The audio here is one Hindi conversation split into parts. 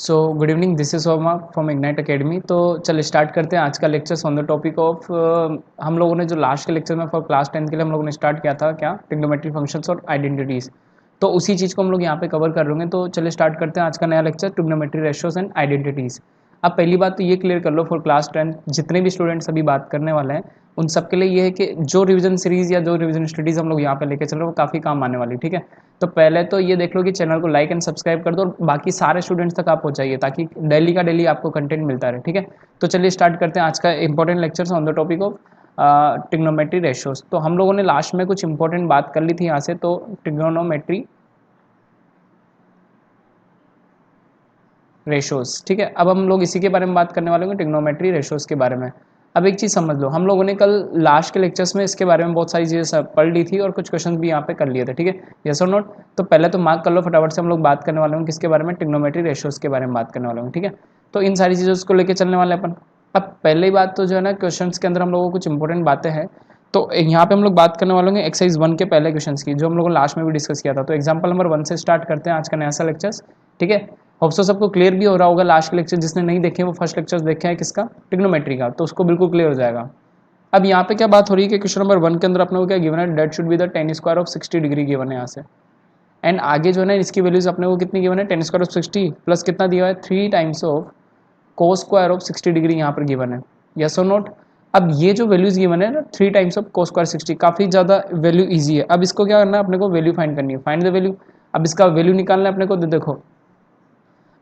So good evening, this is Soma from ignite academy. तो चलिए स्टार्ट करते हैं आज का lecture on the topic of हम लोगों ने जो लास्ट के लेक्चर में फॉर क्लास 10 के लिए हम लोगों ने स्टार्ट किया था क्या, ट्रिग्नोमेट्री फंक्शंस और आइडेंटिटीज़। तो उसी चीज़ को हम लोग यहाँ पे कवर कर रहे हैं। तो चलिए स्टार्ट करते हैं आज का नया lecture, trigonometry ratios and identities. अब पहली बात तो ये क्लियर कर लो, फॉर क्लास 10 जितने भी स्टूडेंट्स अभी बात करने वाले हैं उन सबके लिए ये है कि जो रिवीजन सीरीज़ या जो रिवीजन स्टडीज़ हम लोग यहाँ पे लेके चल रहे हैं वो काफ़ी काम आने वाली, ठीक है। तो पहले तो ये देख लो कि चैनल को लाइक एंड सब्सक्राइब कर दो और बाकी सारे स्टूडेंट्स तक आप पहुँचाइए ताकि डेली का डेली आपको कंटेंट मिलता रहे, ठीक है। तो चलिए स्टार्ट करते हैं आज का important lectures on the topic of trigonometry ratios. तो हम लोगों ने लास्ट में कुछ इंपॉर्टेंट बात कर ली थी यहाँ से। तो ट्रिग्नोमेट्री रेशियोज, ठीक है। अब हम लोग इसी के बारे में बात करने वाले हैं, ट्रिग्नोमेट्री रेशियोज के बारे में। अब एक चीज़ समझ लो, हम लोगों ने कल लास्ट के लेक्चर्स में इसके बारे में बहुत सारी चीज़ें पढ़ ली थी और कुछ क्वेश्चन भी यहाँ पे कर लिए थे, ठीक है। यस और नोट। तो पहले तो मार्क कर लो फटाफट से, हम लोग बात करने वाले हैं किसके बारे में, ट्रिग्नोमेट्री रेशियोज के बारे में बात करने वाले हैं, ठीक है। तो इन सारी चीज़ों को लेकर चलने वाले अपन। अब पहली बात तो जो है ना, क्वेश्चन के अंदर हम लोगों को कुछ इंपॉर्टेंट बातें हैं। तो यहाँ पे हम लोग बात करने वाले हैं एक्सरसाइज 1 के पहले क्वेश्चन की, जो हम लोगों ने लास्ट में भी डिस्कस किया था। तो एग्जाम्पल नंबर 1 से स्टार्ट करते हैं आज का नया सा लेक्चर्स, ठीक है। होप सो सबको क्लियर भी हो रहा होगा। लास्ट के लेक्चर जिसने नहीं देखे वो फर्स्ट लेक्चर देखे हैं किसका, ट्रिग्नोमेट्री का, तो उसको बिल्कुल क्लियर हो जाएगा। अब यहाँ पे क्या बात हो रही है कि क्वेश्चन नंबर 1 के अंदर अपने को क्या गिवन है, that should be the tan square of 60 degree given है यहाँ से। एंड आगे जो है ना इसकी वैल्यूज अपने को कितनी गिवन है, tan स्क्वायर ऑफ 60 प्लस कितना दिया है, 3 times of cos square of 60 degree यहाँ पर गिवन है। यस और नोट। अब ये जो वैल्यूज गिवन है ना, 3 टाइम्स ऑफ cos स्क्वायर 60, काफ़ी ज़्यादा वैल्यू ईजी है। अब इसको क्या करना है अपने को, वैल्यू फाइंड करनी है, फाइंड द वैल्यू। अब इसका वैल्यू निकालना है अपने को। देखो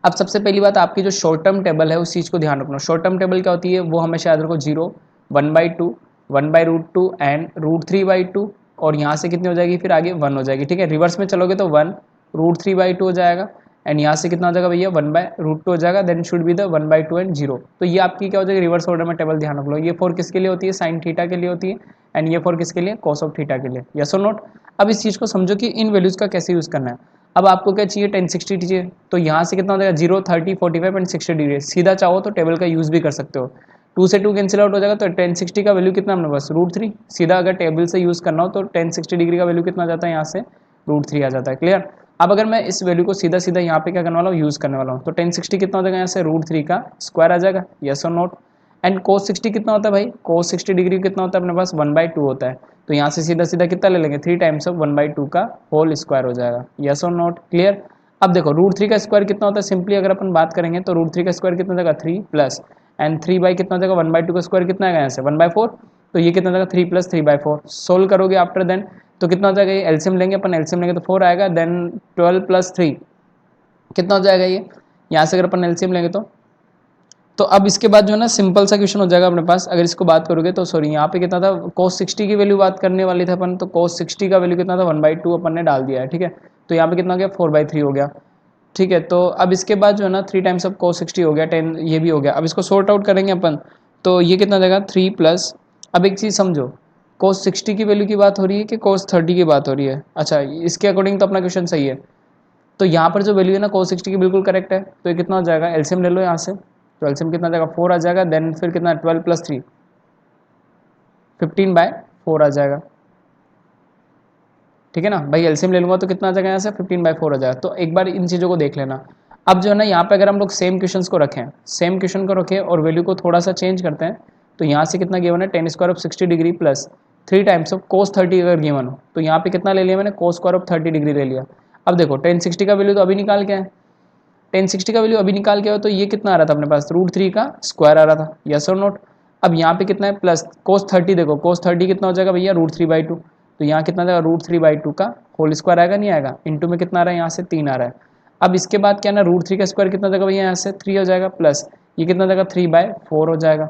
अब सबसे पहली बात, आपकी जो शॉर्ट टर्म टेबल है उस चीज़ को ध्यान रखना। शॉर्ट टर्म टेबल क्या होती है, वो हमेशा याद रखो 0, 1/2, 1/√2 एंड √3/2, और यहाँ से कितनी हो जाएगी फिर आगे 1 हो जाएगी, ठीक है। रिवर्स में चलोगे तो 1 √3/2 हो जाएगा एंड यहाँ से कितना हो जाएगा भैया, 1/√2 हो जाएगा। Then should be the 1/2 and 0। तो ये आपकी क्या हो जाएगी, रिवर्स ऑर्डर में टेबल, ध्यान रख लो। ये 4 किसके लिए होती है, साइन थीटा के लिए होती है, एंड ये 4 किसके लिए, कॉस ऑफ थीटा के लिए। यस और नोट। अब इस चीज़ को समझो कि इन वैल्यूज़ का कैसे यूज़ करना है। अब आपको क्या चाहिए, 1060 चाहिए, तो यहाँ से कितना हो जाएगा, 0, 30, 45 एंड 60 डिग्री। सीधा चाहो तो टेबल का यूज़ भी कर सकते हो, 2 से 2 कैंसिल आउट हो जाएगा। तो 1060 का वैल्यू कितना अपने पास, √3। सीधा अगर टेबल से यूज़ करना हो तो 1060 डिग्री का वैल्यू कितना आ जाता है, यहाँ से √3 आ जाता है। क्लियर। अब अगर मैं इस वैल्यू को सीधा सीधा यहाँ पे क्या करने वाला हूँ, यूज़ करने वाला हूँ, तो 1060 कितना हो जाएगा, यहाँ से √3 का स्क्वायर आ जाएगा। यस और नोट। एंड cos 60 कितना होता है भाई, cos 60 डिग्री कितना होता है अपने पास, 1/2 होता है। तो यहाँ से सीधा सीधा कितना ले लेंगे, 3 टाइम्स ऑफ 1/2 का होल स्क्वायर हो जाएगा। यस और नोट, क्लियर। अब देखो √3 का स्क्वायर कितना होता है, सिंपली अगर अपन बात करेंगे तो √3 का स्क्वायर कितना हो जाएगा, 3 प्लस एंड 3 बाई कितना हो जाएगा, 1/2 का स्क्वायर कितना आएगा यहाँ से 1/4। तो ये कितना हो जाएगा, 3 प्लस 3/4। सोल्व करोगे आफ्टर देन तो कितना हो जाएगा, ये एलसीएम लेंगे अपन, एलसीएम लेंगे तो 4 आएगा। देन 12 प्लस 3 कितना हो जाएगा, ये यहाँ से अगर अपन एलसीएम लेंगे तो अब इसके बाद जो है ना सिंपल सा क्वेश्चन हो जाएगा अपने पास। अगर इसको बात करोगे तो सॉरी, यहाँ पे कितना था, cos 60 की वैल्यू बात करने वाली थे अपन, तो cos 60 का वैल्यू कितना था, 1/2 अपन ने डाल दिया है, ठीक है। तो यहाँ पे कितना हो गया, 4/3 हो गया, ठीक है। तो अब इसके बाद जो है ना 3 टाइम्स ऑफ cos 60 हो गया, 10 ये भी हो गया। अब इसको सॉर्ट आउट करेंगे अपन, तो ये कितना देगा, 3 प्लस, अब एक चीज़ समझो, cos 60 की वैल्यू की बात हो रही है कि cos 30 की बात हो रही है। अच्छा, इसके अकॉर्डिंग तो अपना क्वेश्चन सही है। तो यहाँ पर जो वैल्यू है ना cos 60 की बिल्कुल करेक्ट है। तो ये कितना हो जाएगा, एलसीएम ले लो यहाँ से, तो एलसीएम कितना आ जाएगा, 4 आ जाएगा। देन फिर कितना, 12 प्लस 3 15/4 आ जाएगा, ठीक है ना भाई। एलसीएम ले लूँगा तो कितना आ जाएगा, यहाँ से 15/4 आ जाएगा। तो एक बार इन चीज़ों को देख लेना। अब जो है ना यहाँ पे अगर हम लोग सेम क्वेश्चन को रखें, सेम क्वेश्चन को रखें और वैल्यू को थोड़ा सा चेंज करते हैं, तो यहाँ से कितना गिवन है, tan square of 60 degree plus 3 times of cos 30 अगर गिवन हो, तो यहाँ पे कितना ले लिया मैंने, cos स्क्वायर ऑफ 30 डिग्री ले लिया। अब देखो tan 60 का वैल्यू तो अभी निकाल के है, tan 60 का वैल्यू अभी निकाल के हो, तो ये कितना आ रहा था अपने पास, √3 का स्क्वायर आ रहा था। यस और नोट। अब यहाँ पे कितना है, प्लस cos 30, देखो cos 30 कितना हो जाएगा भैया, √3/2। तो यहाँ कितना आ जाएगा, √3/2 का होल स्क्वायर आएगा, नहीं आएगा, इंटू में कितना आ रहा है, यहाँ से 3 आ रहा है। अब इसके बाद क्या ना, √3 का स्क्वायर कितना जाएगा भैया, यहाँ से 3 हो जाएगा, प्लस ये कितना जाएगा, 3/4 हो जाएगा,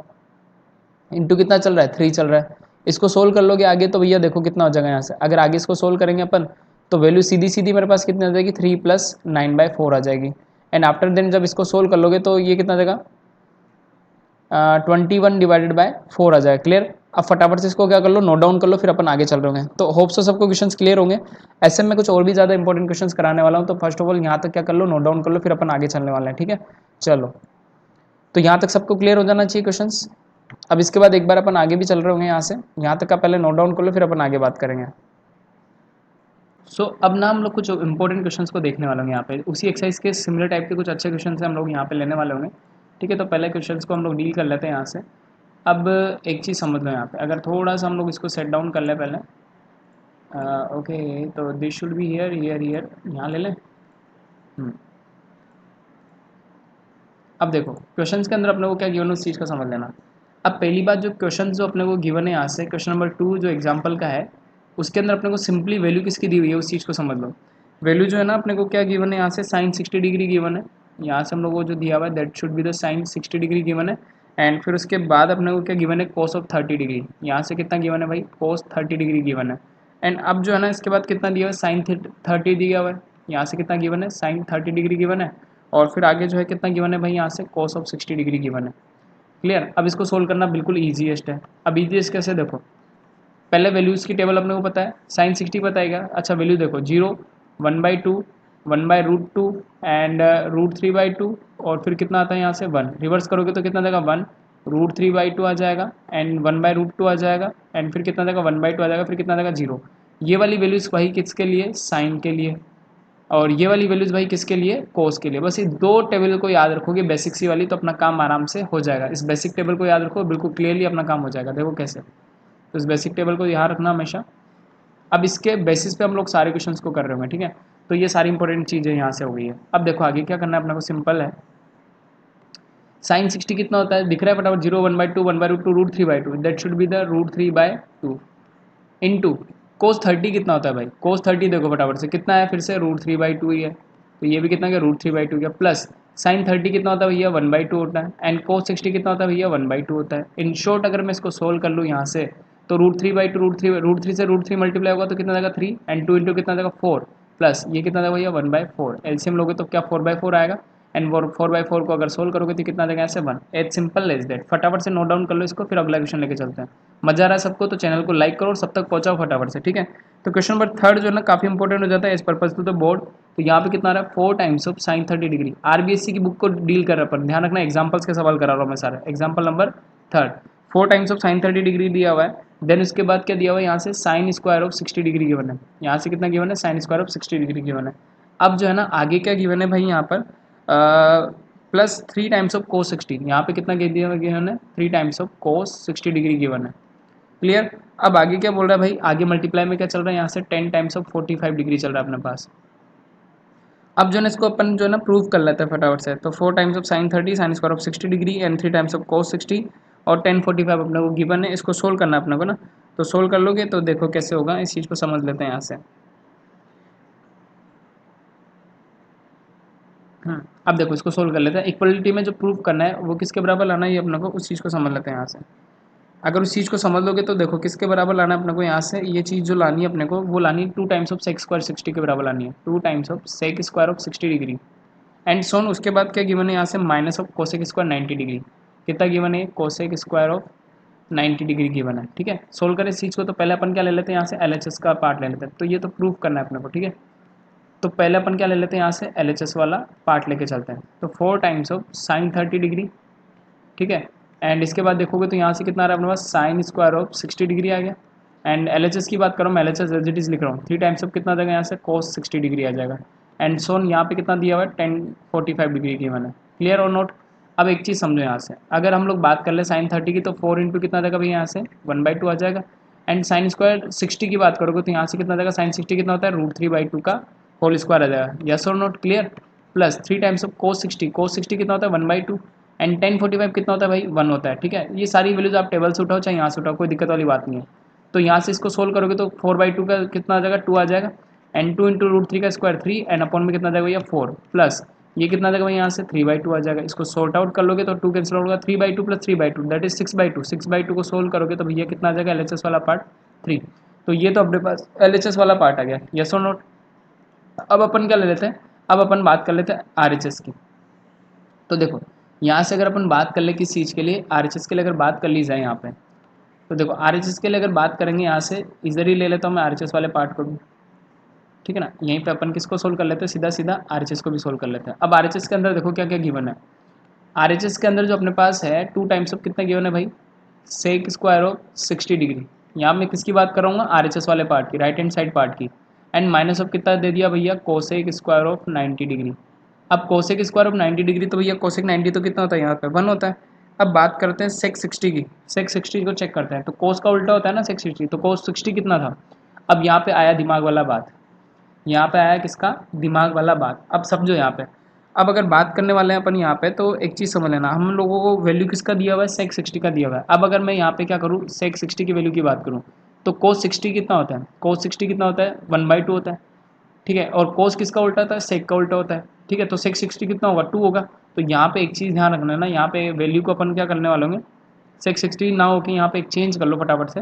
इंटू कितना चल रहा है, 3 चल रहा है। इसको सोल्व कर लोगे आगे तो भैया देखो कितना हो जाएगा, यहाँ से अगर आगे इसको सोल्व करेंगे अपन तो वैल्यू सीधी सीधी मेरे पास कितनी आ जाएगी, 3 प्लस 9/4 आ जाएगी। एंड आफ्टर देन जब इसको सोल्व कर लोगे तो ये कितना आ जाएगा, 21/4 आ जाएगा। क्लियर। अब फटाफट से इसको क्या कर लो, नोट डाउन कर लो, फिर अपन आगे चल रहे होंगे। तो होप सो सबको क्वेश्चंस क्लियर होंगे। ऐसे में कुछ और भी ज़्यादा इंपॉर्टेंट क्वेश्चंस कराने वाला हूँ, तो फर्स्ट ऑफ ऑल यहाँ तक क्या कर लो, नोट डाउन कर लो, फिर अपन आगे चलने वाले हैं, ठीक है। चलो, तो यहाँ तक सबको क्लियर हो जाना चाहिए क्वेश्चंस। अब इसके बाद एक बार अपन आगे भी चल रहे होंगे यहाँ से, यहाँ तक का पहले नोट डाउन कर लो, फिर अपन आगे बात करेंगे। अब ना हम लोग कुछ इंपॉर्टेंट क्वेश्चंस को देखने वाले होंगे यहाँ पे, उसी एक्सरसाइज के सिमिलर टाइप के कुछ अच्छे क्वेश्चन हम लोग यहाँ पे लेने वाले होंगे। ठीक है, तो पहले क्वेश्चंस को हम लोग डील कर लेते हैं यहाँ से। अब एक चीज़ समझ लो यहाँ पे, अगर थोड़ा सा हम लोग इसको सेट डाउन कर ले पहले। ओके, तो this should be here here here, यहाँ ले लें। अब देखो क्वेश्चंस के अंदर अपने को क्या गिवन है उस चीज़ को समझ लेना। अब पहली बात, जो क्वेश्चन जो अपने को गिवन है यहाँ से, क्वेश्चन नंबर 2 जो एग्जांपल का है, उसके अंदर अपने को सिंपली वैल्यू किसकी दी हुई है उस चीज़ को समझ लो। वैल्यू जो है ना अपने को क्या गिवन है यहाँ से, साइन 60 डिग्री गिवन है। यहाँ से हम लोग को जो दिया हुआ है that should be the sine 60 degree given है। एंड फिर उसके बाद अपने को क्या गिवन है, कोस ऑफ 30 डिग्री। यहाँ से कितना गिवन है भाई, कोस 30 डिग्री गिवन है। एंड अब जो है ना इसके बाद कितना दिया हुआ है, साइन 30 दिया हुआ है। यहाँ से कितना गिवन है, साइन 30 डिग्री गिवन है। और फिर आगे जो है कितना गिवन है भाई, यहाँ से कोस ऑफ 60 डिग्री गिवन है। क्लियर। अब इसको सोल्व करना बिल्कुल ईजीएस्ट है। अब ईजीएस्ट कैसे, देखो पहले वैल्यूज़ की टेबल अपने को पता है, साइन 60 बताएगा। अच्छा वैल्यू देखो, 0, 1/2, 1/√2 एंड √3/2, और फिर कितना आता है यहाँ से 1। रिवर्स करोगे तो कितना देगा 1, √3/2 आ जाएगा एंड 1/√2 आ जाएगा एंड फिर कितना देगा 1/2 आ जाएगा, फिर कितना देगा 0। ये वाली वैल्यूज़ वही किसके लिए, साइन के लिए। और ये वाली वैल्यूज़ भाई किसके लिए, कोस के लिए। बस ये दो टेबल को याद रखोगे बेसिक सी वाली, तो अपना काम आराम से हो जाएगा। इस बेसिक टेबल को याद रखो, बिल्कुल क्लियरली अपना काम हो जाएगा। देखो कैसे, तो इस बेसिक टेबल को यहाँ रखना हमेशा। अब इसके बेसिस पे हम लोग सारे क्वेश्चंस को कर रहे होंगे। ठीक है, तो ये सारी इंपॉर्टेंट चीज़ें यहाँ से हो गई है। अब देखो आगे क्या करना है अपने को, सिंपल है। साइन 60 कितना होता है, दिख रहा है फटाफट, 0, 1/2, 1/√2, √3/2, that should be the √3/2 into कोस 30 कितना होता है भाई, कोस 30 देखो फटाफट से कितना है, फिर से √3/2 ही है। तो ये भी कितना गया, √3/2 गया। प्लस साइन 30 कितना होता है भैया, 1/2 होता है। एंड कोस 60 कितना होता है भैया, 1/2 होता है। इन शॉर्ट अगर मैं इसको सोल्व कर लूँ यहाँ से, तो √3/2, √3 से √3 मल्टीप्लाई होगा तो कितना देगा 3, एंड 2 इंटू कितना देगा 4, प्लस ये कितना देगा भैया 1/4। एलसीएम लोगे तो क्या 4/4 आएगा। एंड 4/4 को अगर सोल्व करोगे तो कितना देगा, ऐसे 1। As simple as that. फटाफट से नोट डाउन कर लो इसको, फिर अगला क्वेश्चन लेके चलते हैं। मजा आ रहा है सबको, तो चैनल को लाइक करो और सब तक पहुंचाओ फटाफट से। ठीक है, तो क्वेश्चन नंबर 3 जो है ना काफी इंपॉर्टेंट हो जाता है as purpose to the board. तो यहाँ पे कितना आ रहा है, 4 times of sine 30 degree. RBSC की बुक को डील कर रहा है, पर ध्यान रखना एग्जाम्पल्स के सवाल करा रहा हूँ मैं सारे। Example number 3, 4 times of sine 30 degree दिया हुआ है। देन उसके बाद क्या दिया हुआ है, यहाँ से sine square of 60 degree given है। यहाँ से कितना गिवन है, sine square of 60 degree given है। अब जो है ना आगे क्या गिवन है भाई, यहाँ पर प्लस 3 टाइम्स ऑफ कोस 60। यहाँ पे कितना गिवन है, 3 times of cos 60 degree given है। क्लियर। अब आगे क्या बोल रहा है भाई, आगे मल्टीप्लाई में क्या चल रहा है, यहाँ से 10 टाइम्स ऑफ 45 डिग्री चल रहा है अपने पास। अब जो है इसको अपन जो है ना प्रूव कर लेते हैं फटाफट से। तो 4 times of sine 30, sine square of 60 degree and 3 times of cos 60 और 1045 अपने को गिवन है। इसको सोल्व करना है अपने को ना, तो सोल्व कर लोगे तो देखो कैसे होगा, इस चीज़ को समझ लेते हैं यहाँ से। अब देखो इसको सोल्व कर लेते हैं। इक्वलिटी में जो प्रूव करना है वो किसके बराबर लाना है, ये अपने को उस चीज़ को समझ लेते हैं यहाँ से। अगर उस चीज़ को समझ लोगे तो देखो किसके बराबर लाना है अपने को, यहाँ से ये चीज़ जो लानी है अपने को वो लानी है 2 टाइम्स ऑफ सेक स्क्वायर 60 के बराबर लानी है, 2 times of sec square of 60 degree. And so on उसके बाद क्या गिवन है, यहाँ से minus of cosec square 90 degree. कितना गिवन है, cosec square of 90 degree given है। ठीक है, सोल्व करें इस चीज़ को, तो पहले अपन क्या ले लेते हैं यहाँ से, LHS का पार्ट ले लेते हैं। तो ये तो प्रूव करना है अपने को। ठीक है, तो पहले अपन क्या ले लेते हैं यहाँ से, LHS वाला पार्ट लेके चलते हैं। तो 4 टाइम्स ऑफ साइन 30 डिग्री। ठीक है, एंड इसके बाद देखोगे तो यहाँ से कितना आ रहा है अपने पास, साइन स्क्वायर ऑफ 60 डिग्री आ गया। एंड LHS की बात करूँ, मैं LHS एज इट इज़ लिख रहा हूँ, 3 टाइम्स ऑफ कितना देगा यहाँ से, कोस 60 डिग्री आ जाएगा। एंड सोन यहाँ पे कितना दिया हुआ है, 1045 डिग्री की मैंने। क्लियर और नोट। अब एक चीज़ समझो यहाँ से, अगर हम लोग बात कर ले साइन 30 की, तो 4 इंटू कितना देगा भाई यहाँ से 1/2 आ जाएगा। एंड साइन स्क्वायर 60 की बात करोगे तो यहाँ से कितना देगा, साइन 60 कितना होता है, √3/2 का होल स्क्वायर आ जाएगा। यस और note, clear. Plus 3 times of cos 60, कोस 60 कितना होता है 1/2 एंड 1045 कितना होता है भाई 1 होता है। ठीक है, ये सारी वैल्यूज आप टेबल से उठाओ चाहे यहाँ से उठाओ, कोई दिक्कत वाली बात नहीं है। तो यहाँ से इसको सोल्व करोगे तो 4/2 का कितना आ जाएगा, 2 आ जाएगा। एंड 2 इंटू √3 का स्क्वायर 3 एंड अपॉन में कितना देगा भैया 4, प्लस ये कितना देगा भाई यहाँ से 3/2 आ जाएगा। इसको सॉर्ट आउट कर लोगे तो 2 कैंसिल होगा, 3/2 प्लस 3/2 दैट इज 6/2। 6/2 को सोल्व करोगे तो भैया कितना आ जाएगा, LHS वाला पार्ट 3। तो ये तो अपने पास LHS वाला पार्ट आ गया। यस और नोट। अब अपन क्या ले लेते हैं, अब अपन बात कर लेते हैं RHS की। तो देखो यहाँ से अगर अपन बात कर ले किस चीज़ के लिए, RHS के लिए अगर बात कर ली जाए यहाँ पे, तो देखो RHS के लिए अगर बात करेंगे यहाँ से इधर ही ले लेता हूँ मैं RHS वाले पार्ट को भी। ठीक है ना, यहीं पे अपन किसको सोल्व कर लेते हैं, सीधा सीधा RHS को भी सोल्व कर लेते हैं। अब RHS के अंदर देखो क्या क्या गिवन है। RHS के अंदर जो अपने पास है 2 टाइम्स ऑफ कितना गिवन है भाई, सेक स्क्वायर ऑफ 60 डिग्री। यहाँ मैं किसकी बात कर रहा हूँ, RHS वाले पार्ट की, राइट हैंड साइड पार्ट की। एंड माइनस ऑफ कितना दे दिया भैया, कोसेक स्क्वायर ऑफ 90 डिग्री। अब कोसेक स्क्वायर ऑफ 90 डिग्री तो भैया कोसेक 90 तो कितना होता है यहाँ पे 1 होता है। अब बात करते हैं सेक 60 की, सेक 60 को चेक करते हैं। तो कोस का उल्टा होता है ना सेक 60, तो कोस 60 कितना था। अब यहाँ पे आया दिमाग वाला बात, यहाँ पे आया किसका, दिमाग वाला बात। अब समझो यहाँ पे, अब अगर बात करने वाले हैं अपन यहाँ पे, तो एक चीज़ समझ लेना, हम लोगों को वैल्यू किसका दिया हुआ है, सेक 60 का दिया हुआ है। अब अगर मैं यहाँ पे क्या करूँ, सेक 60 की वैल्यू की बात करूँ, तो कोस 60 कितना होता है, कोस 60 कितना होता है 1/2 होता है, ठीक है। और कोस किसका उल्टा होता है, सेक का उल्टा होता है, ठीक है। तो सेक 60 कितना होगा 2 होगा। तो यहाँ पे एक चीज़ ध्यान रखना है ना, यहाँ पे वैल्यू को अपन क्या करने वाले होंगे, सेक 60 ना हो कि यहाँ पे एक चेंज कर लो फटाफट से।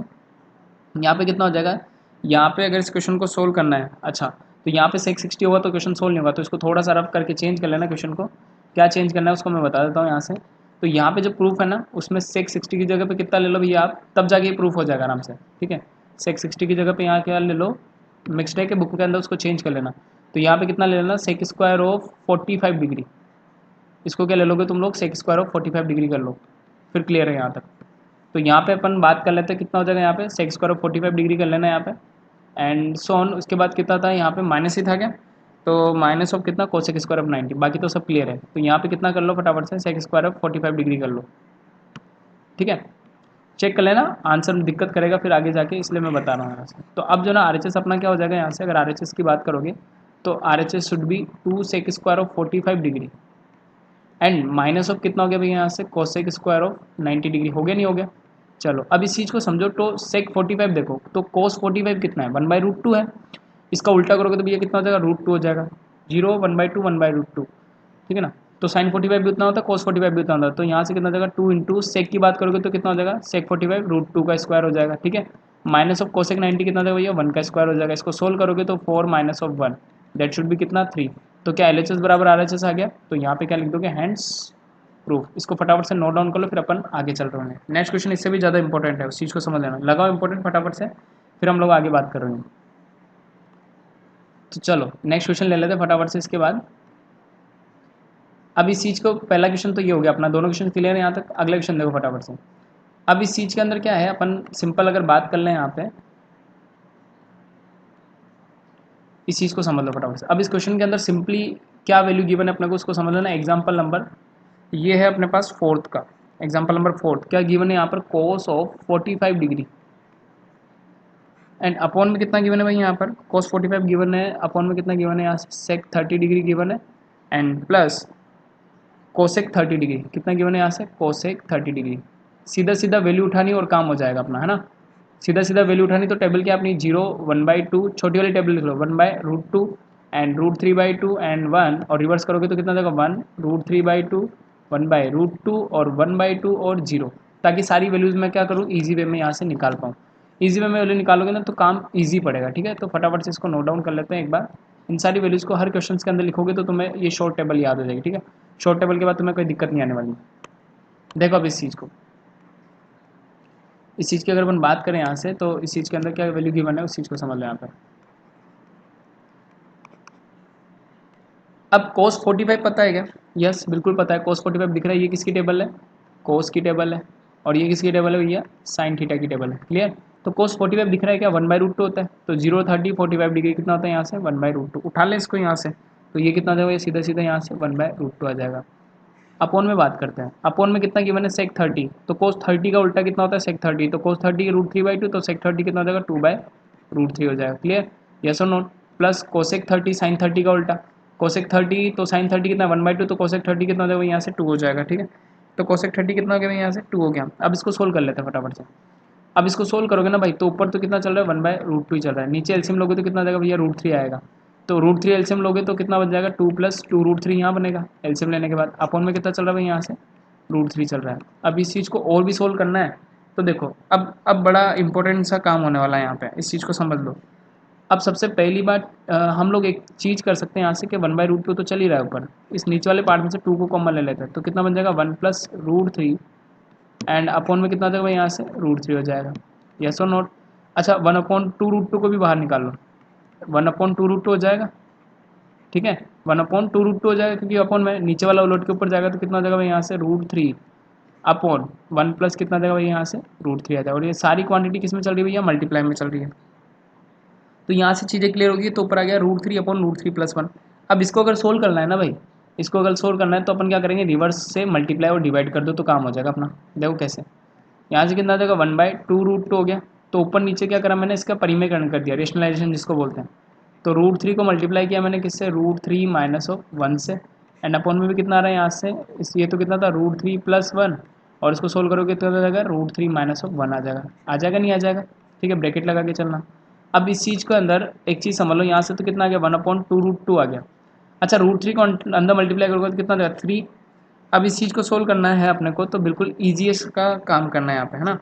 यहाँ पे कितना हो जाएगा, यहाँ पे अगर इस क्वेश्चन को सोल्व करना है, अच्छा तो यहाँ पे सेक 60 होगा तो क्वेश्चन सोल्व नहीं होगा, तो इसको थोड़ा सा रफ करके चेंज कर लेना क्वेश्चन को। क्या चेंज करना है उसको मैं बता देता हूँ यहाँ से। तो यहाँ पे जो प्रूफ है ना, उसमें सेक 60 की जगह पे कितना ले लो भैया आप, तब जाके ये प्रूफ हो जाएगा आराम से, ठीक है। सेक 60 की जगह पे यहाँ क्या ले लो, मिक्सड है के बुक के अंदर उसको चेंज कर लेना। तो यहाँ पे कितना ले लेना, सेक स्क्वायर ऑफ 45 डिग्री, इसको क्या ले लोगे तुम लोग, सेक स्क्वायर ऑफ 45 डिग्री कर लो। फिर क्लियर है यहाँ तक। तो यहाँ पे अपन बात कर लेते हैं कितना हो जाएगा, यहाँ पे सेक स्क्वायर ऑफ 45 डिग्री कर लेना यहाँ पे, एंड सो ऑन। उसके बाद कितना था यहाँ पे, माइनस ही था क्या, तो माइनस ऑफ कितना, कोसेक स्क्वायर ऑफ 90, बाकी तो सब क्लियर है। तो यहाँ पे कितना कर लो फटाफट से, सेक स्क्वायर ऑफ 45 डिग्री कर लो, ठीक है। चेक कर लेना, आंसर में दिक्कत करेगा फिर आगे जाके, इसलिए मैं बता रहा हूँ यहाँ से। तो अब जो ना RHS अपना क्या हो जाएगा यहाँ से, अगर RHS की बात करोगे तो RHS should be 2 sec square of 45 degree and minus of कितना हो गया भैया यहाँ से, कोसेक स्क्वायर ऑफ 90 डिग्री। हो गया नहीं हो गया, चलो अब इस चीज़ को समझो। तो सेक 45 देखो, तो कोस 45 कितना है, 1/√2 है। इसका उल्टा करोगे तो भैया कितना हो जाएगा, √2 हो जाएगा, 0 1/2 1/√2, ठीक है ना। तो साइन 45 भी उतना होता है, कोस 45 भी उतना होता है। तो यहाँ से कितना हो जाएगा 2 इंटू सेक की बात करोगे तो कितना हो जाएगा, सेक 45 √2 का स्क्वायर हो जाएगा, ठीक है। माइनस ऑफ कोसेक 90 कितना हो जाएगा भैया, 1 का स्क्वायर हो जाएगा। इसको सोल्व करोगे तो 4 माइनस ऑफ 1 दैट शुड भी कितना 3। तो क्या LHS बराबर RHS आ गया। तो यहाँ पे क्या लिख दोगे, हैंड्स प्रूफ। इसको फटाफट से नोट डाउन कर लो, फिर अपन आगे चल रहे हैं। नेक्स्ट क्वेश्चन इससे भी ज़्यादा इंपॉर्टेंट है, उस चीज़ को समझ लेना, लगाओ इंपॉर्टेंट फटाफट से, फिर हम लोग आगे बात कर रहे हैं। तो चलो नेक्स्ट क्वेश्चन ले लेते हैं फटाफट से इसके बाद। अब इस चीज़ को, पहला क्वेश्चन तो ये हो गया अपना, दोनों क्वेश्चन क्लियर है यहाँ तक। अगला क्वेश्चन देखो फटाफट से। अब इस चीज़ के अंदर क्या है, अपन सिंपल अगर बात कर लें यहाँ पे, इस चीज़ को समझ लो फटाफट से। अब इस क्वेश्चन के अंदर सिंपली क्या वैल्यू गिवन है अपने को, उसको समझ लेना। एग्जाम्पल नंबर ये है अपने पास 4th का, एग्जाम्पल नंबर 4th क्या गिवन है यहाँ पर, cos of 45 degree and upon में कितना गिवन है भाई यहाँ पर, कोस 45 गिवन है, अपॉन में कितना गिवन है यहाँ से, सेक 30 डिग्री गिवन है एंड प्लस कोसेक 30 डिग्री कितना गिवन है यहाँ से, कोसेक 30 डिग्री। सीधा सीधा वैल्यू उठानी और काम हो जाएगा अपना, है ना। सीधा सीधा वैल्यू उठानी, तो टेबल क्या अपनी 0 1/2, छोटी वाली टेबल लिख लो 1/√2 एंड √3/2 एंड 1, और रिवर्स करोगे तो कितना जाएगा 1 √3/2 1/√2 और 1/2 और 0, ताकि सारी वैल्यूज़ मैं क्या करूँ, ईजी वे में यहाँ से निकाल पाऊँ। ईजी वे में वैल्यू निकालोगे ना तो काम ईजी पड़ेगा, ठीक है। तो फटाफट से इसको नोट डाउन कर लेते हैं एक बार। इन सारी वैल्यूज़ को हर क्वेश्चन के अंदर लिखोगे तो तुम्हें ये शॉर्ट टेबल याद हो जाएगी, ठीक है। शॉर्ट टेबल के बाद तुम्हें कोई दिक्कत नहीं आने वाली। देखो अब इस चीज़ को, इस चीज़ की अगर अपन बात करें यहाँ से, तो इस चीज़ के अंदर क्या वैल्यू गिवन है उस चीज़ को समझ लो यहाँ पर। अब cos 45 पता है क्या, यस बिल्कुल पता है। cos 45 दिख रहा है, ये किसकी टेबल है, cos की टेबल है, और ये किसकी टेबल है भैया, sin थीटा की टेबल है, क्लियर। तो cos 45 दिख रहा है क्या, 1/√2 होता है। तो 0 30 45 डिग्री कितना होता है यहाँ से, 1/√2। उठा लें इसको यहाँ से, तो ये कितना हो जाएगा, ये सीधा सीधा यहाँ से 1/√2 आ जाएगा। अपॉन में बात करते हैं, अपॉन में कितना गिवन है, सेक 30। तो कोस 30 का उल्टा कितना होता है, सेक 30। तो कोस 30 √3/2, तो सेक 30 कितना हो जाएगा 2/√3 हो जाएगा, क्लियर, यस और नोट। प्लस कोसेक 30 साइन 30 का उल्टा, कोसेक 30 तो साइन 30 कितना 1/2, तो कोसेक 30 कितना हो जाएगा यहाँ से 2 हो जाएगा, ठीक है। तो कोसेक 30 कितना हो गया यहाँ से 2 हो गया। अब इसको सोल्व कर लेते हैं फटाफट से। अब इसको सोल्व करोगे ना भाई, तो ऊपर तो कितना चल रहा है 1/√2 ही चल रहा है, नीचे एलसीएम लोगे तो कितना आ जाएगा भैया √3 आएगा। तो √3 एलसीएम लोगे तो कितना बच जाएगा, 2 + 2 √3 यहाँ बनेगा एलसीएम लेने के बाद। अपॉन में कितना चल रहा है भाई यहाँ से √3 चल रहा है। अब इस चीज़ को और भी सोल्व करना है, तो देखो अब बड़ा इंपॉर्टेंट सा काम होने वाला है यहाँ पे, इस चीज़ को समझ लो। अब सबसे पहली बात हम लोग एक चीज़ कर सकते हैं यहाँ से कि 1/√2 तो चल ही रहा है ऊपर, इस नीचे वाले पार्ट में से 2 को कॉमन ले लेते हैं, तो कितना बन जाएगा 1 + √3 एंड अपॉन में कितना आ जाएगा भाई यहाँ से √3 हो जाएगा, यस और नोट। अच्छा 1/2√2 को भी बाहर निकाल लो, 1/2√2 हो जाएगा, ठीक है। 1/2√2 हो जाएगा, क्योंकि अपॉन में नीचे वाला उलट के ऊपर जाएगा, तो कितना हो जाएगा भाई यहाँ से √3 अपॉन 1 प्लस कितना आ जाएगा भाई यहाँ से √3 आ जाएगा। और ये सारी क्वांटिटी किस में चल रही है भैया, मल्टीप्लाई में चल रही है। तो यहाँ से चीज़ें क्लियर होगी। तो ऊपर आ गया √3/√3+1। अब इसको अगर सोल्व करना है ना भाई, इसको अगर सोल्व करना है तो अपन क्या करेंगे, रिवर्स से मल्टीप्लाई और डिवाइड कर दो तो काम हो जाएगा अपना। देखो कैसे, यहाँ से कितना आ जाएगा 1/2√2 हो गया। तो ऊपर नीचे क्या करा मैंने, इसका परिमेयकरण कर दिया, रेशनलाइजेशन जिसको बोलते हैं। तो √3 को मल्टीप्लाई किया मैंने किससे, √3 - 1 से। एंड अपॉन में भी कितना आ रहा है यहाँ से, इस ये तो कितना था √3+1, और इसको सोल्व करोगे तो आ जाएगा √3 - 1 आ जाएगा। आ जाएगा नहीं आ जाएगा, ठीक है, ब्रैकेट लगा के चलना। अब इस चीज़ के अंदर एक चीज़ समझ लो, यहाँ से तो कितना आ गया 1/2√2 आ गया। अच्छा, √3 को अंदर मल्टीप्लाई करोगे तो कितना आ जाएगा 3। अब इस चीज़ को सोल्व करना है अपने को, तो बिल्कुल ईजीएस्ट का काम करना है यहाँ पे, है ना।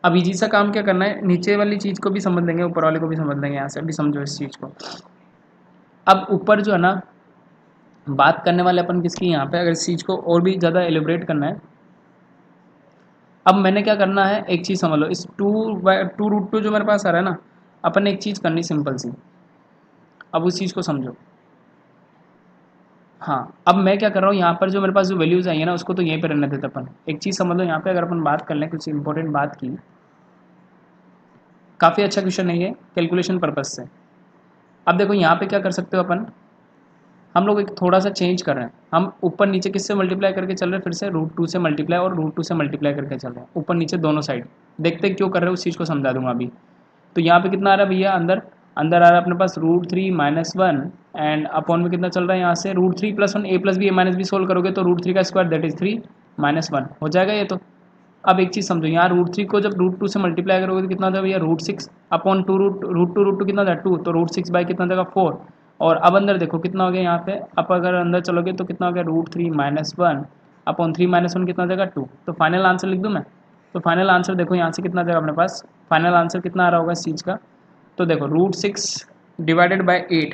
अब इजी सा काम क्या करना है, नीचे वाली चीज़ को भी समझ लेंगे, ऊपर वाले को भी समझ लेंगे, यहाँ से भी समझो इस चीज़ को। अब ऊपर जो है ना, बात करने वाले अपन किसकी यहाँ पे, अगर इस चीज़ को और भी ज़्यादा एलिब्रेट करना है, अब मैंने क्या करना है, एक चीज़ समझ लो, इस 2/2 जो मेरे पास आ रहा है ना, अपन ने एक चीज़ करनी सिंपल सी। अब उस चीज़ को समझो। हाँ, अब मैं क्या कर रहा हूँ, यहाँ पर जो मेरे पास जो वैल्यूज़ आई है ना, उसको तो यहीं पे रहने देते अपन। एक चीज़ समझ लो, यहाँ पे अगर अपन बात कर लें कुछ इंपॉर्टेंट बात की, काफ़ी अच्छा क्वेश्चन है ये कैलकुलेशन पर्पज़ से। अब देखो यहाँ पे क्या कर सकते हो अपन, हम लोग एक थोड़ा सा चेंज कर रहे हैं। हम ऊपर नीचे किससे मल्टीप्लाई करके चल रहे हैं, फिर से √2 से मल्टीप्लाई और √2 से मल्टीप्लाई करके चल रहे हैं, ऊपर नीचे दोनों साइड। देखते हैं क्यों कर रहे हैं, उस चीज़ को समझा दूंगा अभी। तो यहाँ पे कितना आ रहा है भैया, अंदर अंदर आ रहा है अपने पास √3 - 1, एंड अपॉन में कितना चल रहा है यहाँ से √3+1, a+b सोल्व करोगे तो √3 का स्क्वायर दैट इज 3 - 1 हो जाएगा ये तो। अब एक चीज़ समझो, यहाँ √3 को जब √2 से मल्टीप्लाई करोगे तो कितना हो जाएगा भैया, √6 अपॉन √2 कितना था 2, तो √6 बाई कितना देगा 4। और अब अंदर देखो कितना हो गया यहाँ पे, अब अगर अंदर चलोगे तो कितना हो गया √3 - 1 अपॉन 3 - 1 कितना देगा 2। तो फाइनल आंसर लिख दूँ मैं, तो फाइनल आंसर देखो यहाँ से कितना देगा अपने पास, फाइनल आंसर कितना आ रहा होगा इस चीज़ का, तो देखो √6/8,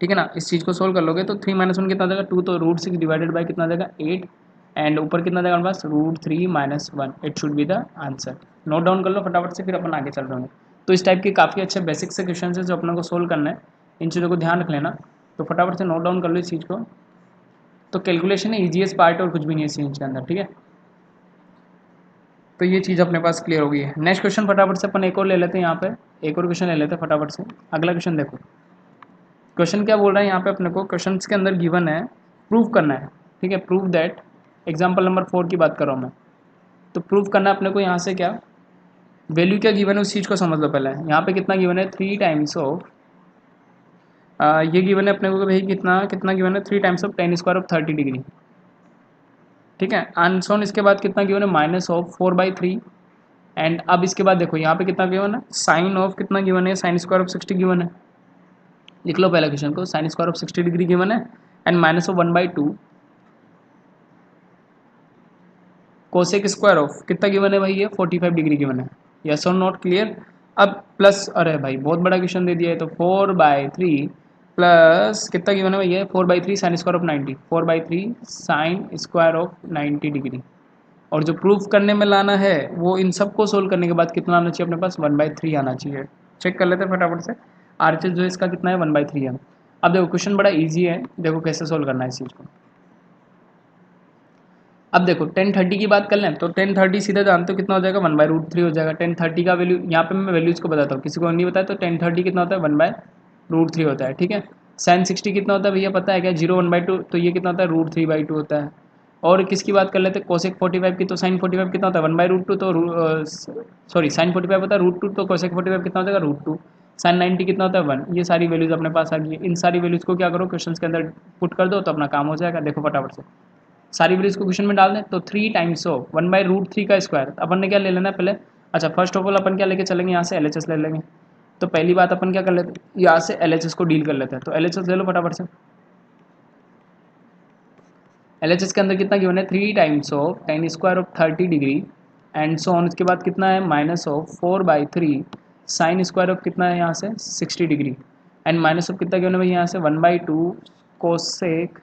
ठीक है ना। इस चीज़ को सोल्व कर लोगे तो 3 - 1 कितना देगा 2, तो √6 डिवाइडेड बाई कितना देगा 8, एंड ऊपर कितना देगा हमारे पास √3 - 1। It should be the answer. Note down कर लो फटाफट से, फिर अपन आगे चल रहे हैं। तो इस टाइप के काफ़ी अच्छे बेसिक से क्वेश्चन है जो अपने को सोल्व करना है, इन चीज़ों को ध्यान रख लेना। तो फटाफट से नोट डाउन कर लो इस चीज़ को। तो कैलकुलेशन है ईजीएस्ट पार्ट और कुछ भी नहीं है इस चीज़ के अंदर, ठीक है। तो ये चीज़ अपने पास क्लियर हो गई है। नेक्स्ट क्वेश्चन फटाफट से अपन एक और ले लेते हैं, यहाँ पे एक और क्वेश्चन ले लेते हैं फटाफट से। अगला क्वेश्चन देखो, क्वेश्चन क्या बोल रहा है यहाँ पे अपने को, क्वेश्चन के अंदर गिवन है, प्रूव करना है, ठीक है। प्रूव दैट, एग्जाम्पल नंबर 4 की बात कर रहा हूँ मैं। तो प्रूव करना है अपने को, यहाँ से क्या वैल्यू क्या गिवन है उस चीज़ को समझ लो पहले। यहाँ पे कितना गिवन है 3 टाइम्स ऑफ, ये गिवन है अपने को कि भाई कितना कितना गिवन है 3 times of tan² of 30 degree, ठीक है। आंसर इसके बाद कितना गिवन है -4/3। एंड अब इसके बाद देखो यहाँ पे कितना गिवन है, साइन ऑफ कितना गिवन है, sin² ऑफ 60 गिवन है। लिख लो पहले क्वेश्चन को, sin² ऑफ 60 डिग्री गिवन है, एंड -1/2 कोसेक स्क्वायर ऑफ कितना गिवन है भाई, ये 45 डिग्री गिवन है। यस और नॉट क्लियर। अब प्लस, अरे भाई बहुत बड़ा क्वेश्चन दे दिया है, तो 4/3 प्लस कितना गिवन है भाई, ये 4/3 sin² of 90, 4/3 sin² of 90 degree. और जो प्रूफ करने में लाना है वो इन सबको सोल्व करने के बाद कितना आना चाहिए अपने पास, 1/3 आना चाहिए। चेक कर लेते हैं फटाफट से। आरएचएस जो है इसका कितना है 1/3 है। अब देखो क्वेश्चन बड़ा इजी है, देखो कैसे सोल्व करना है इस चीज़ को। अब देखो 1030 की बात कर लें तो 1030 सीधा जानते हो कितना हो जाएगा 1/√3 हो जाएगा। 1030 का वैल्यू यहाँ पे मैं वैल्यूज़ को बताता हूँ, किसी को नहीं बताया तो 1030 कितना होता है 1/√3 होता है, ठीक है। sin60 कितना होता है भैया पता है क्या, 0 1/2, तो ये कितना होता है √3/2 होता है। और किसकी बात कर लेते हैं कोसेक 45 की, तो sin45 कितना होता है 1/√2, तो सॉरी sin45 होता है √2, तो कोसेक 45 कितना हो जाएगा √2। sin90 कितना होता है 1। ये सारी वैल्यूज़ अपने पास आ गई है। इन सारी वैल्यूज़ को क्या करो क्वेश्चन के अंदर पुट कर दो तो अपना काम हो जाएगा। देखो फटाफट से सारी वैल्यूज को क्वेश्चन में डाल दें, तो 3 टाइम्स ऑफ 1/√3 का स्क्वायर, अपन ने क्या ले लेना है पहले। अच्छा फर्स्ट ऑफ ऑल अपन क्या लेके चलेंगे, यहाँ से LHS ले लेंगे। तो पहली बात अपन क्या कर लेते हैं, यहाँ से LHS को डील कर लेते हैं। तो LHS ले लो फटाफट से। LHS के अंदर कितना गिवन है 3 टाइम्स ऑफ tan²ऑफ 30 डिग्री एंड सो ऑन। इसके बाद कितना है -4/3 sin² ऑफ कितना है यहाँ से 60 डिग्री, एंड माइनस ऑफ कितना गिवन है भाई यहाँ से 1/2 cosec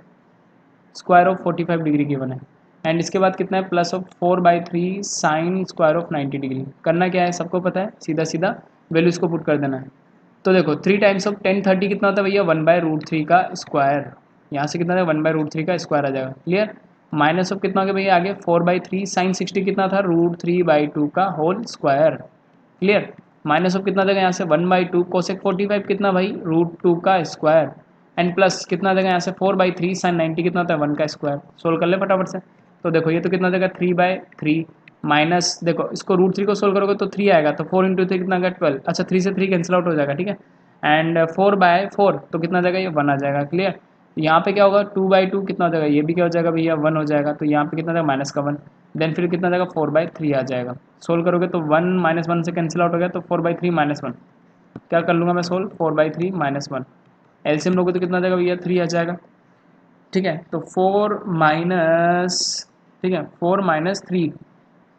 square of 45 degree given है। एंड इसके बाद कितना है +4/3 sin²ऑफ 90 डिग्री। करना क्या है सबको पता है, सीधा सीधा वैल्यूज़ को पुट कर देना है। तो देखो 3 टाइम्स ऑफ 1030 कितना होता है भैया 1/√3 का स्क्वायर। यहाँ से कितना है 1/√3 का स्क्वायर आ जाएगा, क्लियर। माइनस ऑफ कितना हो गया भैया आगे 4/3 sin60 कितना था √3/2 का whole square, clear. Minus of कितना देगा यहाँ से 1/2 कोसेक 45 कितना भाई √2 का स्क्वायर एंड प्लस कितना देगा यहाँ से 4/3 साइन 90 कितना होता है 1 का स्क्वायर। सोल्व कर ले फटाफट से। तो देखो ये तो कितना देगा 3/3 माइनस देखो इसको √3 को सोल्व करोगे तो 3 आएगा तो 4 × 3 कितना आएगा 12। अच्छा 3 से 3 कैंसिल आउट हो जाएगा ठीक है। एंड 4/4 तो कितना जाएगा ये 1 आ जाएगा। क्लियर। यहाँ पे क्या होगा 2/2 कितना हो जाएगा ये भी क्या हो जाएगा भैया 1 हो जाएगा। तो यहाँ पे कितना जाएगा माइनस का 1 देन फिर कितना जाएगा 4/3 आ जाएगा। सोल्व करोगे तो 1 -1 से कैंसिल आउट हो गया तो 4/3 -1 क्या कर लूँगा मैं सोल्व 4/3 -1 एलसीएम लोगे तो कितना जाएगा भैया 3 आ जाएगा। ठीक है तो 4 माइनस ठीक है 4 - 3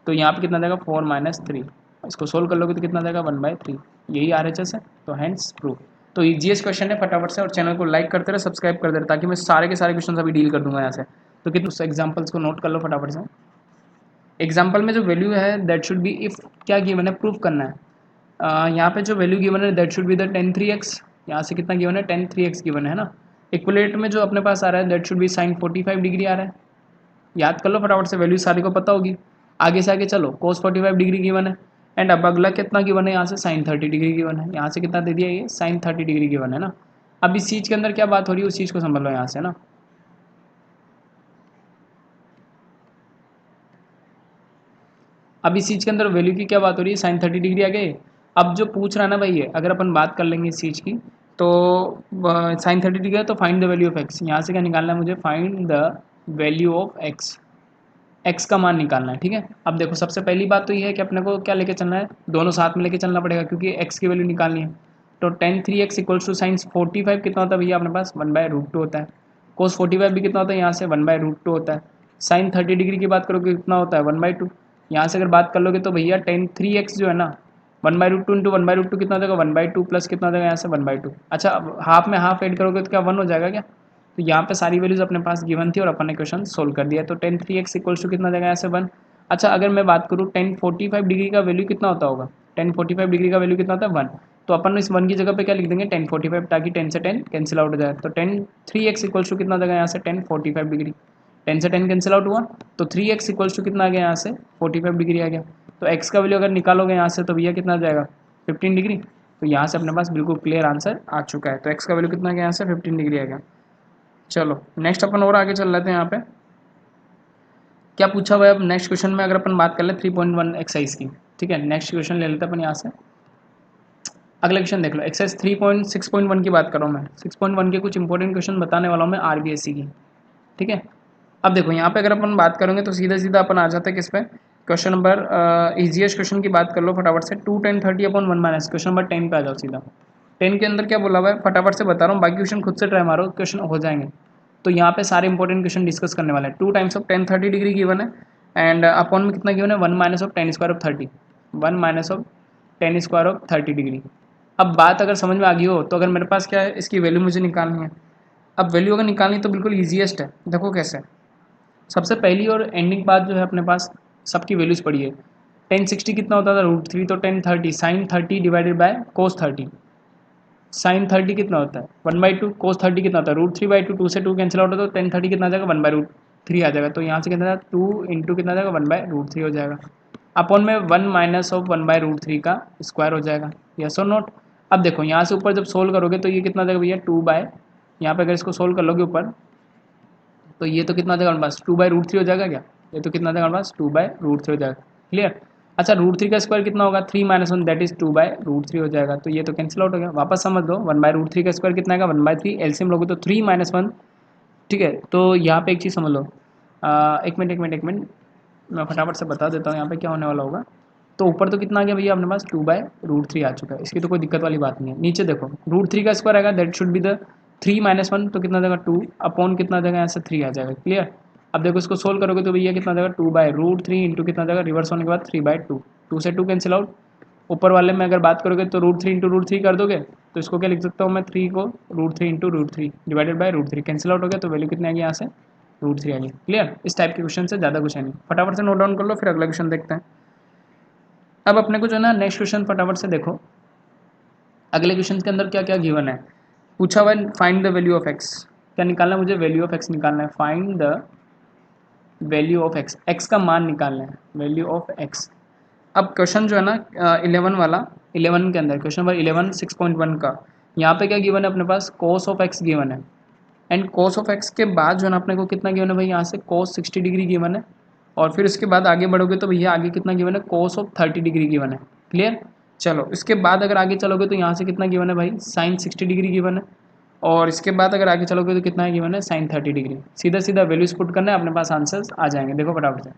तो यहाँ पे कितना जाएगा 4 - 3 इसको सोल्व कर लोगे तो कितना जाएगा 1/3 यही RHS है। तो हैंड्स प्रूफ। तो ईजीएस्ट क्वेश्चन है फटाफट से और चैनल को लाइक करते रहे सब्सक्राइब कर दे रहे ताकि मैं सारे के सारे क्वेश्चन अभी डील कर दूंगा यहाँ से। तो कितने एग्जाम्पल्स को नोट कर लो फटाफट से। एग्जाम्पल में जो वैल्यू है दैट शुड बी इफ़ क्या गिवन है प्रूफ करना है। यहाँ पे जो वैल्यू गिवन है that should be the tan 3x यहाँ से कितना गिवन है tan 3x गिवन है ना। इक्वलेट में जो अपने पास आ रहा है that should be sin 45 degree आ रहा है। याद कर लो फटाफट से वैल्यू सारी को पता होगी। आगे से आगे चलो cos 45 डिग्री गिवन है एंड अब अगला कितना गिवन है यहाँ से sin 30 डिग्री गिवन है। यहाँ से कितना दे दिया ये sin 30 डिग्री गिवन है ना। अब इस चीज़ के अंदर क्या बात हो रही है उस चीज़ को समझ लो यहाँ से ना। अब इस चीज़ के अंदर वैल्यू की क्या बात हो रही है sin 30 डिग्री आ गए। अब जो पूछ रहा है ना भाई ये अगर अपन बात कर लेंगे इस चीज़ की तो sin 30 डिग्री है तो find the value of x। यहाँ से क्या निकालना है मुझे find the value of x का मान निकालना है। ठीक है अब देखो सबसे पहली बात तो ये है कि अपने को क्या लेके चलना है दोनों साथ में लेके चलना पड़ेगा क्योंकि x की वैल्यू निकालनी है। तो tan 3x equals to sign 45 कितना होता है भैया अपने पास 1/√2 होता है। cos 45 भी कितना होता है यहाँ से 1/√2 होता है। साइन 30 डिग्री की बात करोगे कितना होता है 1/2। यहाँ से अगर बात कर लोगे तो भैया tan 3x जो है ना 1/√2 इंटू 1/√2 कितना हो जाएगा 1/2 प्लस कितना हो जाएगा यहाँ से 1/2। अच्छा अब हाफ में हाफ ऐड करोगे तो क्या 1 हो जाएगा क्या। तो यहाँ पे सारी वैल्यूज अपने पास गिवन थी और अपन ने क्वेश्चन सोल्व कर दिया। तो tan 3x इक्वल्स टू कितना जाएगा यहाँ से 1। अच्छा अगर मैं बात करूँ tan 45 डिग्री का वैल्यू कितना होता होगा tan 45 डिग्री का वैल्यू कितना होता है 1। तो अपन इस 1 की जगह पे क्या लिख देंगे tan 45 ताकि 10 से 10 कैंसिल आउट हो जाए। तो tan 3x इक्वल्स टू कितना जाएगा यहाँ से tan 45 डिग्री 10 से 10 कैंसिल आउट हुआ तो 3x इक्वल्स टू कितना आ गया यहाँ से 45 डिग्री आ गया। तो x का वैल्यू अगर निकालोगे यहाँ से तो भैया कितना आ जाएगा 15 डिग्री। तो यहाँ से अपने पास बिल्कुल क्लियर आंसर आ चुका है। तो x का वैल्यू कितना आ गया यहाँ से 15 डिग्री आ गया। चलो नेक्स्ट अपन और आगे चल लेते हैं। यहाँ पे क्या पूछा हुआ है अब नेक्स्ट क्वेश्चन में अगर अपन बात कर ले 3.1 एक्सरसाइज की। ठीक है नेक्स्ट क्वेश्चन ले लेते हैं अपन यहाँ से। अगला क्वेश्चन देख लो एक्सरसाइज 3.6.1 की बात कर रहा हूँ मैं। 6.1 के कुछ इंपॉर्टेंट क्वेश्चन बताने वाला हूँ मैं RBSC की। ठीक है अब देखो यहाँ पे अगर अपन बात करेंगे तो सीधा सीधा अपन आ जाते हैं किस पे क्वेश्चन नंबर इजीएस्ट क्वेश्चन की बात कर लो फटाफट से 2 tan 30/1 माइनस क्वेश्चन नंबर 10 पे आ जाओ सीधा। 10 के अंदर क्या बोला हुआ है फटाफट से बता रहा हूँ बाकी क्वेश्चन खुद से ट्राई मारो क्वेश्चन हो जाएंगे। तो यहाँ पे सारे इंपॉर्टेंट क्वेश्चन डिस्कस करने वाले हैं। 2 times of tan 30 degree given है एंड अपॉन में कितना गिवन है 1 minus of tan square of 30 1 minus of tan square of 30 degree. अब बात अगर समझ में आ गई हो तो अगर मेरे पास क्या है इसकी वैल्यू मुझे निकालनी है। अब वैल्यू अगर निकालनी तो बिल्कुल ईजीएस्ट है। देखो कैसे सबसे पहली और एंडिंग बात जो है अपने पास सबकी वैल्यूज पड़ी है। tan 60 कितना होता था √3 तो tan 30 sin 30 divided by cos 30 sin 30 कितना होता है 1/2 cos 30 कितना होता है √3/2 2 से 2 कैंसिल आउट होता है तो tan 30 कितना आ जाएगा 1/√3 आ जाएगा। तो यहाँ से कितना 2 इंटू कितना आ जाएगा 1/√3 हो जाएगा अपॉन में 1 माइनस ऑफ 1/√3 का स्क्वायर हो जाएगा। यस और नोट। अब देखो यहाँ से ऊपर जब सोल्व करोगे तो ये कितना आ जाएगा भैया 2 बाय यहाँ पे अगर इसको सोल्व कर लोगे ऊपर तो ये तो कितना आ जाएगा हमारे पास 2/√3 हो जाएगा क्या। ये तो कितना आ जाएगा हमारे पास 2/√3 हो जाएगा। क्लियर। अच्छा √3 का स्क्वायर कितना होगा 3 - 1 दैट इज 2/√3 हो जाएगा। तो ये तो कैंसिल आउट हो गया। वापस समझ दो 1/√3 का स्क्वायर कितना आएगा 1/3 एलसीएम लोगे तो 3 - 1। ठीक है तो यहाँ पे एक चीज़ समझ लो एक मिनट मैं फटाफट से बता देता हूँ यहाँ पे क्या होने वाला होगा। तो ऊपर तो कितना आ गया भैया अपने पास 2/√3 आ चुका है। इसकी तो कोई दिक्कत वाली बात नहीं है। नीचे देखो √3 का स्क्वायर आएगा दैट शुड बी द 3 - 1 तो कितना आ जाएगा 2 अपॉन कितना आ जाएगा यहाँ से 3 आ जाएगा। क्लियर। अब देखो इसको सोल्व करोगे तो भैया कितना आ जाएगा 2/√3 इंटू कितना आ जाएगा रिवर्स होने के बाद 3/2 2 से 2 कैंसिल आउट। ऊपर वाले में अगर बात करोगे तो √3 इंटू √3 कर दोगे तो इसको क्या लिख सकता हूँ मैं 3 को √3 into √3 divided by √3 cancel out हो गया तो वैल्यू कितनी आ गई यहाँ से √3 आ गई। क्लियर। इस टाइप के क्वेश्चन से ज़्यादा कुछ है नहीं। फटाफट से नोट डाउन कर लो फिर अगला क्वेश्चन देखते हैं। अब अपने को जो है ना नेक्स्ट क्वेश्चन फटाफट से देखो अगले क्वेश्चन के अंदर क्या क्या गिवन है। पूछा हुआ है find the value of x. क्या निकालना है मुझे वैल्यू ऑफ एक्स निकालना है। Find the value of x का मान निकालना है वैल्यू ऑफ एक्स। अब क्वेश्चन जो है ना 11 वाला 11 के अंदर, क्वेश्चन नंबर 11 6.1 का, यहाँ पे क्या गिवन है अपने पास, cos ऑफ x गिवन है, एंड cos ऑफ x के बाद जो है ना अपने को कितना गिवन है भाई, यहाँ से cos 60 डिग्री गिवन है, और फिर उसके बाद आगे बढ़ोगे तो भैया आगे कितना गिवन है, cos ऑफ 30 डिग्री गिवन है। क्लियर। चलो इसके बाद अगर आगे चलोगे तो यहाँ से कितना गिवन है भाई, sin 60 डिग्री गिवन है, और इसके बाद अगर आगे चलोगे तो कितना है गिवन है, sin 30 डिग्री। सीधा सीधा वैल्यूज पुट करना है, अपने पास आंसर्स आ जाएंगे। देखो फटाफट से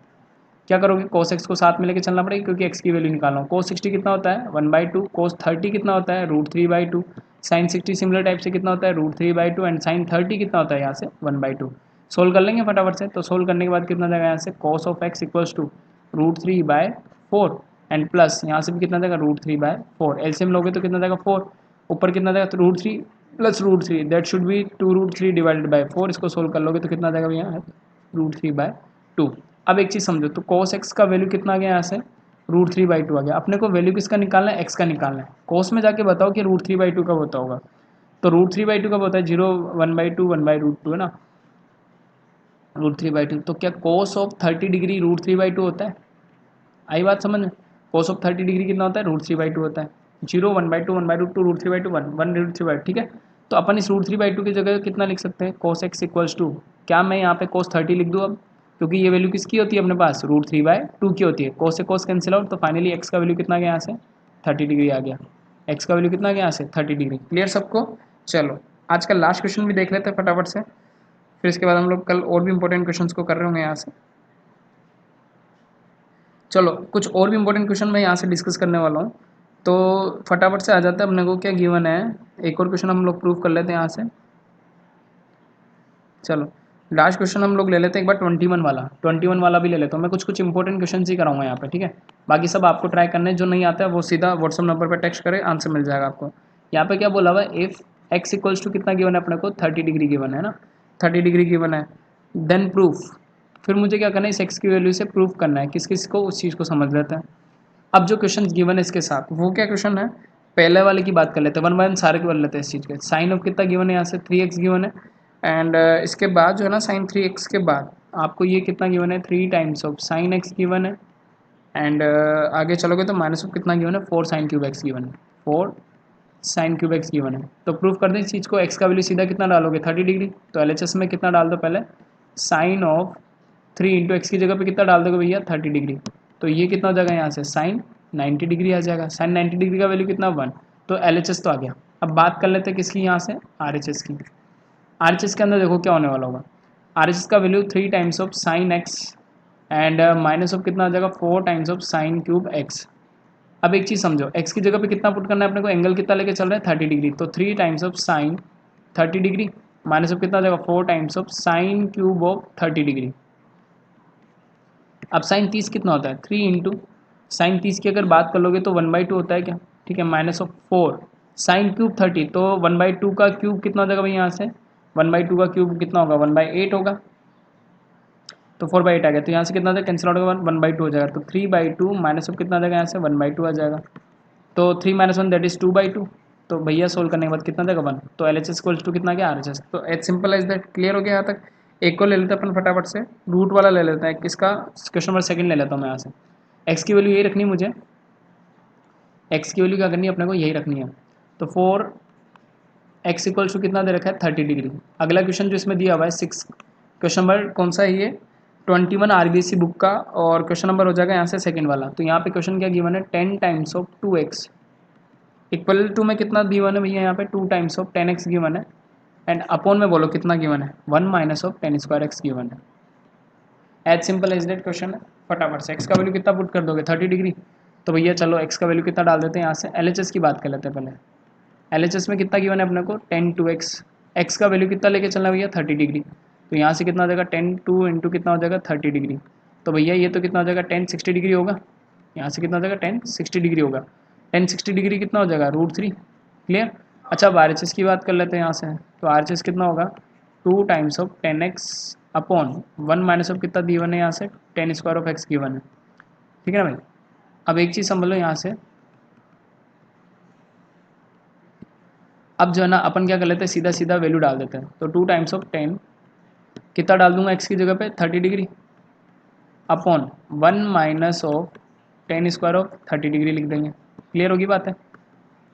क्या करोगे, cos x को साथ में लेके चलना पड़ेगा क्योंकि x की वैल्यू निकालना हो। cos 60 कितना होता है 1/2, cos 30 कितना होता है √3/2, sin 60 सिमिलर टाइप से कितना होता है √3/2, एंड sin 30 कितना होता है यहाँ से 1/2। सोल्व कर लेंगे फटाफट से। तो सोल्व करने के बाद कितना जाएगा यहाँ से, cos of x equals to √3/4, and plus यहाँ से भी कितना जाएगा √3/4, एलसीएम लोगे तो कितना जाएगा 4, ऊपर कितना जाएगा तो √3 plus √3, that should B 2√3 divided by 4। इसको सोल्व कर लोगे तो कितना जाएगा भैया √3/2। अब एक चीज़ समझो, तो cos x का वैल्यू कितना आ गया यहाँ से √3/2 आ गया। अपने को वैल्यू किसका निकालना है, x का निकालना है। cos में जाके बताओ कि √3/2 कब होता होगा, तो √3/2 कब होता है 0 1/2 1/√2 है ना, √3/2। तो क्या cos ऑफ 30 डिग्री √3/2 होता है, आई बात समझ में। cos ऑफ 30 डिग्री कितना होता है √3/2 होता है, 0 1/2 1/√2 √3/2 1 √3/2, ठीक है। तो अपन इस √3/2 की जगह कितना लिख सकते हैं, cos x इक्वल्स टू, क्या मैं यहाँ पे cos 30 लिख दूँ अब, क्योंकि ये वैल्यू किसकी होती है अपने पास √3/2 की होती है। cos से cos कैंसिल आउट, तो फाइनली x का वैल्यू कितना गया यहाँ से 30 डिग्री आ गया। x का वैल्यू कितना गया यहाँ से 30 डिग्री। क्लियर सबको। चलो आज का लास्ट क्वेश्चन भी देख लेते हैं फटाफट से, फिर इसके बाद हम लोग कल और भी इंपॉर्टेंट क्वेश्चंस को कर रहे होंगे यहाँ से। चलो कुछ और भी इंपॉर्टेंट क्वेश्चन मैं यहाँ से डिस्कस करने वाला हूँ, तो फटाफट से आ जाता है अपने को क्या गिवन है। एक और क्वेश्चन हम लोग प्रूव कर लेते हैं यहाँ से। चलो लास्ट क्वेश्चन हम लोग ले लेते हैं एक बार 21 वाला भी ले लेता हूँ। मैं कुछ कुछ इंपॉर्टेंट क्वेश्चन ही कराऊंगा यहाँ पे, ठीक है। बाकी सब आपको ट्राई करने, जो नहीं आता है वो सीधा व्हाट्सअप नंबर पर टेक्स्ट करे, आंसर मिल जाएगा आपको। यहाँ पे क्या बोला हुआ है, इफ़ एक्स इक्वल्स टू कितना गिवन है अपने को 30 डिग्री गिवन है ना, 30 डिग्री गिवन है, देन प्रूफ। फिर मुझे क्या करना है, इस एक्स की वैल्यू से प्रूफ करना है, किस किस को, उस चीज़ को समझ लेते हैं। अब जो क्वेश्चन गिवन है इसके साथ, वो क्या क्वेश्चन है, पहले वाले की बात कर लेते हैं, 1 बाय 1 सारे के कर लेते हैं इस चीज़ के। साइन ऑफ कितना गिवन है यहाँ से 3x गिवन है, एंड इसके बाद जो है ना साइन 3x के बाद आपको ये कितना गिवन है 3 times of sign x given है, एंड आगे चलोगे तो माइनस ऑफ कितना गिवन है 4 साइन क्यूब एक्स गिवन है, 4 साइन क्यूब एक्स गिवन है। तो प्रूफ कर दें इस चीज़ को, x का वैल्यू सीधा कितना डालोगे 30 डिग्री, तो LHS में कितना डाल दो पहले, साइन ऑफ 3 इंटू एक्स की जगह पे कितना डाल दोगे भैया 30 डिग्री, तो ये कितना हो जाएगा यहाँ से साइन 90 डिग्री आ जाएगा। साइन 90 डिग्री का वैल्यू कितना 1, तो LHS तो आ गया। अब बात कर लेते हैं किसकी यहाँ से, RHS की। RHS के अंदर देखो क्या होने वाला होगा, RHS का value 3 times of sine x, and minus of कितना आ जाएगा 4 times of sine cube x. अब एक चीज़ समझो, x की जगह पे कितना पुट करना है अपने को, एंगल कितना लेके चल रहा है 30 डिग्री, तो 3 times of sine 30 degree minus of कितना आ जाएगा 4 times of sine cube of 30 degree. अब साइन 30 कितना होता है 3 इंटू साइन 30 की अगर बात कर लोगे तो 1/2 होता है क्या, ठीक है, माइनस ऑफ 4 साइन क्यूब 30, तो 1/2 का क्यूब कितना हो जाएगा भाई यहाँ से, 1/2 का क्यूब कितना होगा 1/8 होगा, तो 4/8 आ गया, तो यहाँ से कितना आ जाएगा कैंसिल आउट होगा 1/2 हो जाएगा, तो 3/2 माइनस ऑफ कितना आ जाएगा यहाँ से 1/2 आ जाएगा, तो 3 - 1 दैट इज 2/2, तो भैया सोल्व करने के बाद कितना देगा 1, तो LHS इक्वल्स टू कितना गया RHS। तो as simple as that. Clear हो गया यहाँ तक। एक को ले लेते हैं अपन फटाफट से, रूट वाला ले लेते हैं किसका, क्वेश्चन नंबर 2 ले लेता हूँ मैं यहाँ से। एक्स की वैल्यू यही रखनी है मुझे, एक्स की वैल्यू क्या करनी है अपने को यही रखनी है, तो 4 एक्स इक्वल्स टू कितना दे रखा है 30 डिग्री। अगला क्वेश्चन जो इसमें दिया हुआ है 6, क्वेश्चन नंबर कौन सा है ये 21 RBSc बुक का, और क्वेश्चन नंबर हो जाएगा यहाँ से सेकंड वाला। तो यहाँ पे क्वेश्चन क्या गिवन है 10 times of 2x equal to में कितना गिवन है भैया यहाँ पे 2 टाइम्स ऑफ 10x गिवन है, एंड अपॉन में बोलो कितना गिवन है 1 minus of 10 square x given है। As simple as that question है। फटाफट से x का वैल्यू कितना पुट कर दोगे 30 डिग्री, तो भैया चलो x का वैल्यू कितना डाल देते हैं यहाँ से। LHS की बात कर लेते हैं पहले। LHS में कितना गिवन है अपने को 10 2x, x का वैल्यू कितना लेके चलना भैया 30 डिग्री, तो यहाँ से कितना हो जाएगा 10 2 इंटू कितना हो जाएगा 30 डिग्री, तो भैया ये तो कितना हो जाएगा 10 60 डिग्री होगा, यहाँ से कितना हो जाएगा 10 60 डिग्री होगा, 10 60 डिग्री कितना हो जाएगा √3। क्लियर। अच्छा अब RHS की बात कर लेते हैं यहाँ से, तो RHS कितना होगा 2 times of 10x upon 1 minus of कितना गिवन है यहाँ से 10 स्क्वायर ऑफ x गिवन है, ठीक है ना भाई। अब एक चीज़ समझ लो यहाँ से, अब जो है ना अपन क्या कर लेते हैं सीधा सीधा वैल्यू डाल देते हैं, तो 2 टाइम्स ऑफ 10 कितना डाल दूंगा x की जगह पे 30 degree upon 1 minus of 10 square of 30 degree लिख देंगे। क्लियर होगी बात है।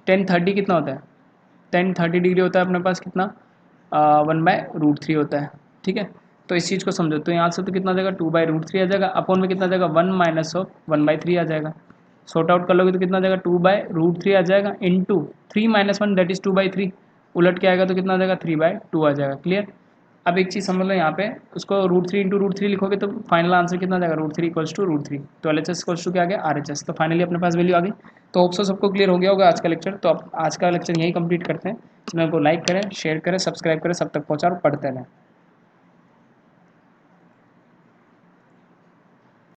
1030 कितना होता है, 1030 डिग्री होता है अपने पास कितना, 1/√3 होता है, ठीक है। तो इस चीज़ को समझो, तो यहाँ से तो कितना आ जाएगा 2/√3 आ जाएगा, अपॉन में कितना आ जाएगा 1 - 1/3 आ जाएगा। सॉर्ट आउट कर लोगे तो कितना आ जाएगा 2/√3 आ जाएगा, इंटू 3 - 1 दैट इज़ 2/3, उलट के आएगा तो कितना आ जाएगा 3/2 आ जाएगा। क्लियर। अब एक चीज़ समझ लो, यहाँ पे उसको √3 इंटू √3 लिखोगे तो फाइनल आंसर कितना आ जाएगा √3 इक्वल्स टू √3, तो LHS इक्वल्स टू क्या आ गया RHS। तो फाइनली अपने पास वैल्यू आ गई। तो होप सो सबको क्लियर हो गया होगा आज का लेक्चर। तो अब आज का लेक्चर यही कंप्लीट करते हैं। चैनल को लाइक करें, शेयर करें, सब्सक्राइब करें, सब तक पहुँचा और पढ़ते रहें।